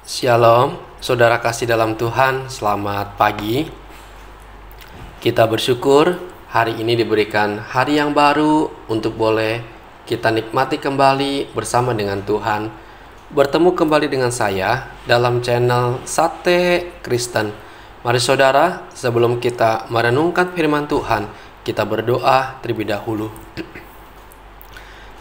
Shalom, saudara kasih dalam Tuhan, selamat pagi. Kita bersyukur hari ini diberikan hari yang baru untuk boleh kita nikmati kembali bersama dengan Tuhan. Bertemu kembali dengan saya dalam channel Sate Kristen. Mari saudara, sebelum kita merenungkan firman Tuhan, kita berdoa terlebih dahulu.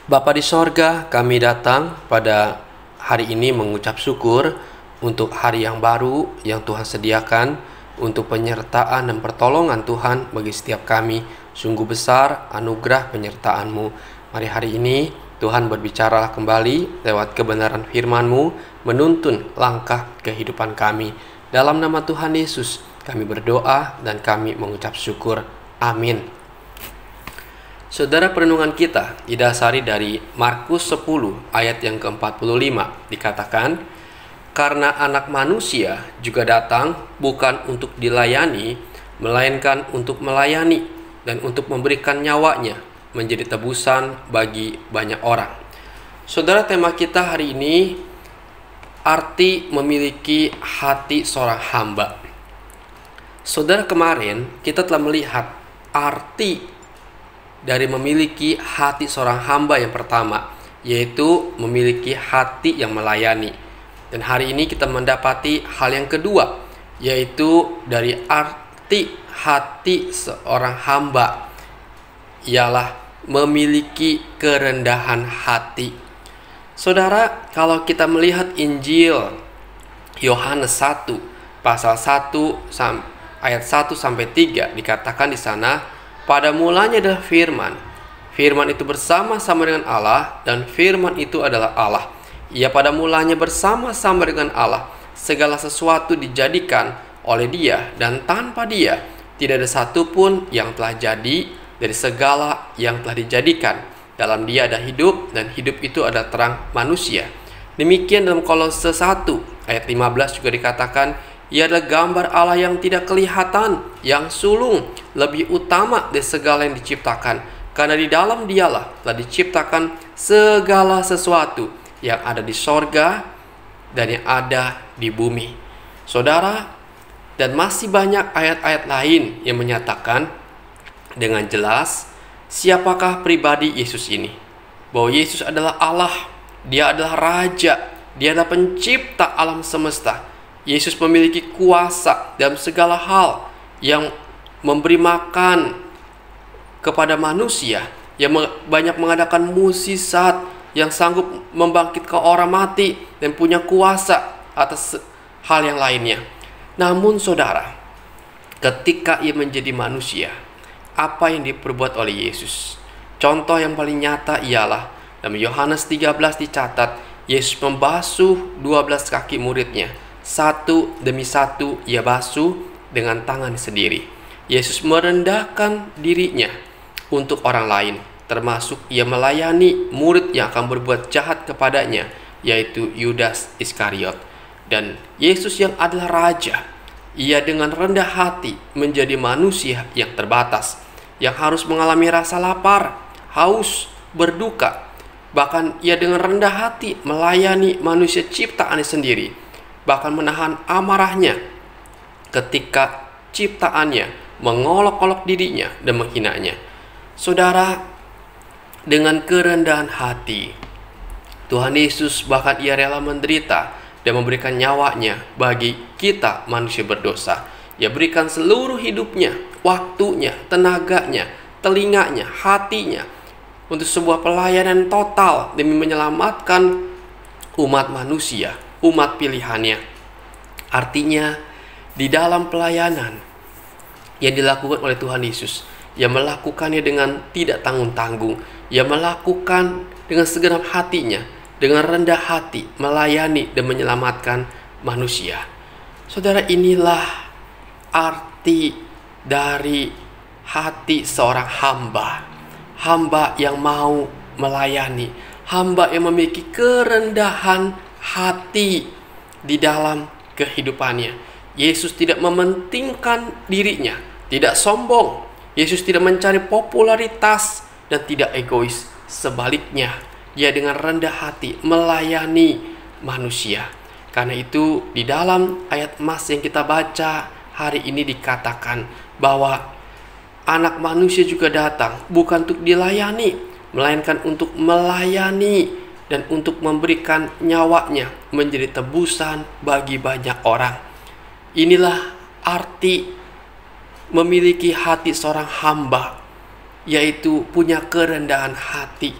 Bapa di sorga, kami datang pada hari ini mengucap syukur untuk hari yang baru yang Tuhan sediakan, untuk penyertaan dan pertolongan Tuhan bagi setiap kami. Sungguh besar anugerah penyertaan-Mu. Mari hari ini Tuhan berbicara kembali lewat kebenaran firman-Mu, menuntun langkah kehidupan kami. Dalam nama Tuhan Yesus kami berdoa dan kami mengucap syukur. Amin. Saudara, perenungan kita didasari dari Markus 10 ayat yang ke-45. Dikatakan, karena anak manusia juga datang bukan untuk dilayani, melainkan untuk melayani dan untuk memberikan nyawanya menjadi tebusan bagi banyak orang. Saudara, tema kita hari ini arti memiliki hati seorang hamba. Saudara, kemarin kita telah melihat arti dari memiliki hati seorang hamba yang pertama, yaitu memiliki hati yang melayani. Dan hari ini kita mendapati hal yang kedua, yaitu dari arti hati seorang hamba, ialah memiliki kerendahan hati. Saudara, kalau kita melihat Injil Yohanes 1 pasal 1 ayat 1 sampai 3, dikatakan di sana, pada mulanya adalah firman. Firman itu bersama-sama dengan Allah, dan firman itu adalah Allah. Ia pada mulanya bersama-sama dengan Allah. Segala sesuatu dijadikan oleh Dia, dan tanpa Dia tidak ada satupun yang telah jadi dari segala yang telah dijadikan. Dalam Dia ada hidup, dan hidup itu adalah terang manusia. Demikian dalam Kolose 1 ayat 15 juga dikatakan, Ia adalah gambar Allah yang tidak kelihatan, yang sulung, lebih utama dari segala yang diciptakan. Karena di dalam Dialah telah diciptakan segala sesuatu yang ada di sorga dan yang ada di bumi. Saudara, dan masih banyak ayat-ayat lain yang menyatakan dengan jelas siapakah pribadi Yesus ini. Bahwa Yesus adalah Allah, Dia adalah Raja, Dia adalah pencipta alam semesta. Yesus memiliki kuasa dalam segala hal, yang memberi makan kepada manusia, yang banyak mengadakan mukjizat, yang sanggup membangkitkan orang mati, dan punya kuasa atas hal yang lainnya. Namun saudara, ketika Ia menjadi manusia, apa yang diperbuat oleh Yesus? Contoh yang paling nyata ialah dalam Yohanes 13 dicatat, Yesus membasuh 12 kaki muridnya. Satu demi satu Ia basuh dengan tangan sendiri. Yesus merendahkan dirinya untuk orang lain, termasuk Ia melayani murid yang akan berbuat jahat kepadanya, yaitu Yudas Iskariot. Dan Yesus yang adalah Raja, Ia dengan rendah hati menjadi manusia yang terbatas, yang harus mengalami rasa lapar, haus, berduka. Bahkan Ia dengan rendah hati melayani manusia ciptaannya sendiri, bahkan menahan amarahnya ketika ciptaannya mengolok-olok dirinya dan menghinanya. Saudara, dengan kerendahan hati, Tuhan Yesus bahkan Ia rela menderita dan memberikan nyawanya bagi kita manusia berdosa. Ia berikan seluruh hidupnya, waktunya, tenaganya, telinganya, hatinya untuk sebuah pelayanan total demi menyelamatkan umat manusia, umat pilihannya. Artinya, di dalam pelayanan yang dilakukan oleh Tuhan Yesus, Ia melakukannya dengan tidak tanggung-tanggung. Ia melakukan dengan segenap hatinya, dengan rendah hati, melayani dan menyelamatkan manusia. Saudara, inilah arti dari hati seorang hamba. Hamba yang mau melayani, hamba yang memiliki kerendahan hati di dalam kehidupannya. Yesus tidak mementingkan dirinya, tidak sombong. Yesus tidak mencari popularitas dan tidak egois. Sebaliknya, Dia dengan rendah hati melayani manusia. Karena itu di dalam ayat emas yang kita baca hari ini dikatakan bahwa Anak Manusia juga datang bukan untuk dilayani, melainkan untuk melayani dan untuk memberikan nyawanya menjadi tebusan bagi banyak orang. Inilah arti memiliki hati seorang hamba, yaitu punya kerendahan hati.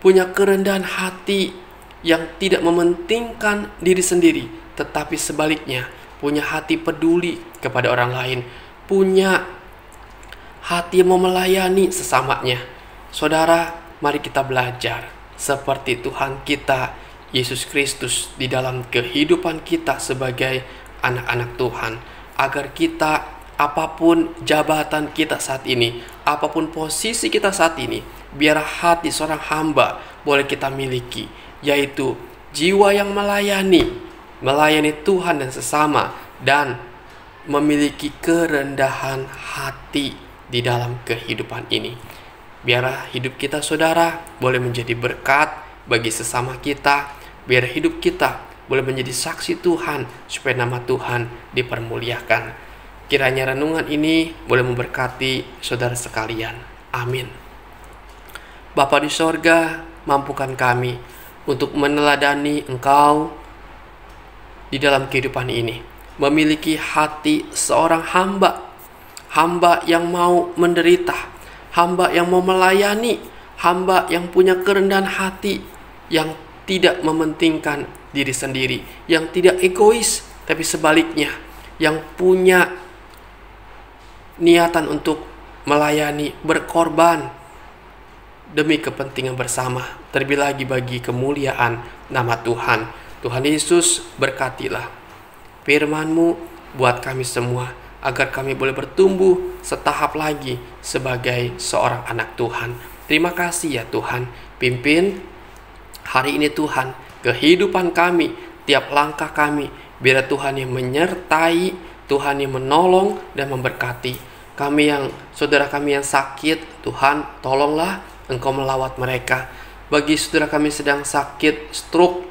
Punya kerendahan hati yang tidak mementingkan diri sendiri, tetapi sebaliknya punya hati peduli kepada orang lain, punya hati yang mau melayani sesamanya. Saudara, mari kita belajar seperti Tuhan kita Yesus Kristus di dalam kehidupan kita sebagai anak-anak Tuhan, agar kita, apapun jabatan kita saat ini, apapun posisi kita saat ini, biar hati seorang hamba boleh kita miliki, yaitu jiwa yang melayani Tuhan dan sesama, dan memiliki kerendahan hati di dalam kehidupan ini. Biarlah hidup kita, saudara, boleh menjadi berkat bagi sesama kita. Biar hidup kita boleh menjadi saksi Tuhan, supaya nama Tuhan dipermuliakan. Kiranya renungan ini boleh memberkati saudara sekalian. Amin. Bapa di sorga, mampukan kami untuk meneladani Engkau di dalam kehidupan ini, memiliki hati seorang hamba yang mau menderita, hamba yang mau melayani, hamba yang punya kerendahan hati, yang tidak mementingkan diri sendiri, yang tidak egois, tapi sebaliknya yang punya niatan untuk melayani, berkorban demi kepentingan bersama, terlebih lagi bagi kemuliaan nama Tuhan. Tuhan Yesus, berkatilah firman-Mu buat kami semua, agar kami boleh bertumbuh setahap lagi sebagai seorang anak Tuhan. Terima kasih ya Tuhan, pimpin hari ini Tuhan, kehidupan kami, tiap langkah kami, biar Tuhan yang menyertai, Tuhan yang menolong dan memberkati. Saudara kami yang sakit, Tuhan tolonglah Engkau melawat mereka. Bagi saudara kami sedang sakit stroke,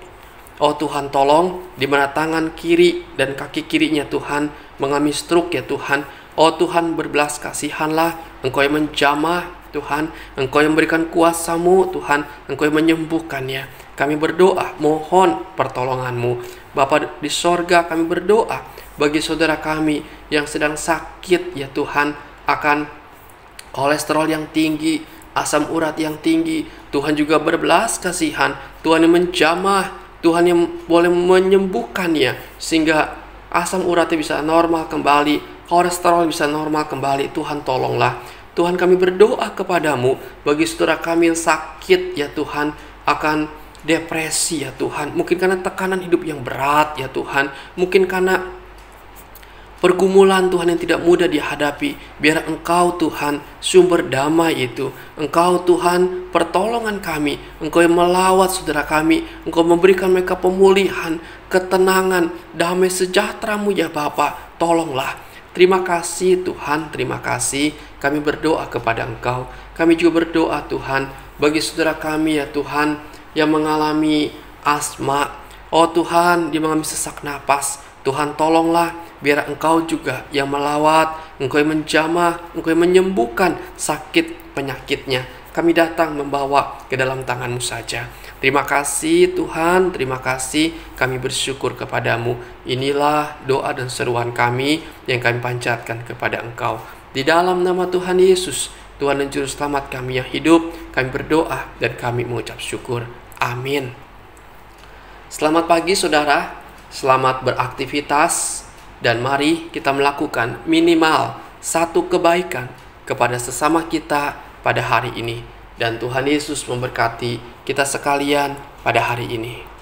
oh Tuhan tolong, di mana tangan kiri dan kaki kirinya Tuhan mengalami stroke ya Tuhan. Oh Tuhan, berbelas kasihanlah, Engkau yang menjamah Tuhan, Engkau yang memberikan kuasa-Mu Tuhan, Engkau yang menyembuhkannya. Kami berdoa, mohon pertolongan-Mu. Bapa di sorga, kami berdoa bagi saudara kami yang sedang sakit ya Tuhan, akan kolesterol yang tinggi, asam urat yang tinggi. Tuhan juga berbelas kasihan, Tuhan yang menjamah, Tuhan yang boleh menyembuhkannya, sehingga asam uratnya bisa normal kembali, kolesterol bisa normal kembali. Tuhan tolonglah. Tuhan, kami berdoa kepadamu bagi saudara kami yang sakit ya Tuhan, akan depresi ya Tuhan, mungkin karena tekanan hidup yang berat ya Tuhan, mungkin karena pergumulan Tuhan yang tidak mudah dihadapi. Biar Engkau Tuhan sumber damai itu, Engkau Tuhan pertolongan kami, Engkau yang melawat saudara kami, Engkau memberikan mereka pemulihan, ketenangan, damai sejahtera-Mu ya Bapa. Tolonglah. Terima kasih Tuhan, terima kasih. Kami berdoa kepada Engkau. Kami juga berdoa Tuhan bagi saudara kami ya Tuhan yang mengalami asma. Oh Tuhan, dia mengalami sesak napas. Tuhan tolonglah, biar Engkau juga yang melawat, Engkau yang menjamah, Engkau yang menyembuhkan sakit penyakitnya. Kami datang membawa ke dalam tangan-Mu saja. Terima kasih Tuhan, terima kasih. Kami bersyukur kepadamu. Inilah doa dan seruan kami yang kami panjatkan kepada Engkau. Di dalam nama Tuhan Yesus, Tuhan dan Juru Selamat kami yang hidup, kami berdoa dan kami mengucap syukur. Amin. Selamat pagi saudara, selamat beraktivitas, dan mari kita melakukan minimal satu kebaikan kepada sesama kita pada hari ini. Dan Tuhan Yesus memberkati kita sekalian pada hari ini.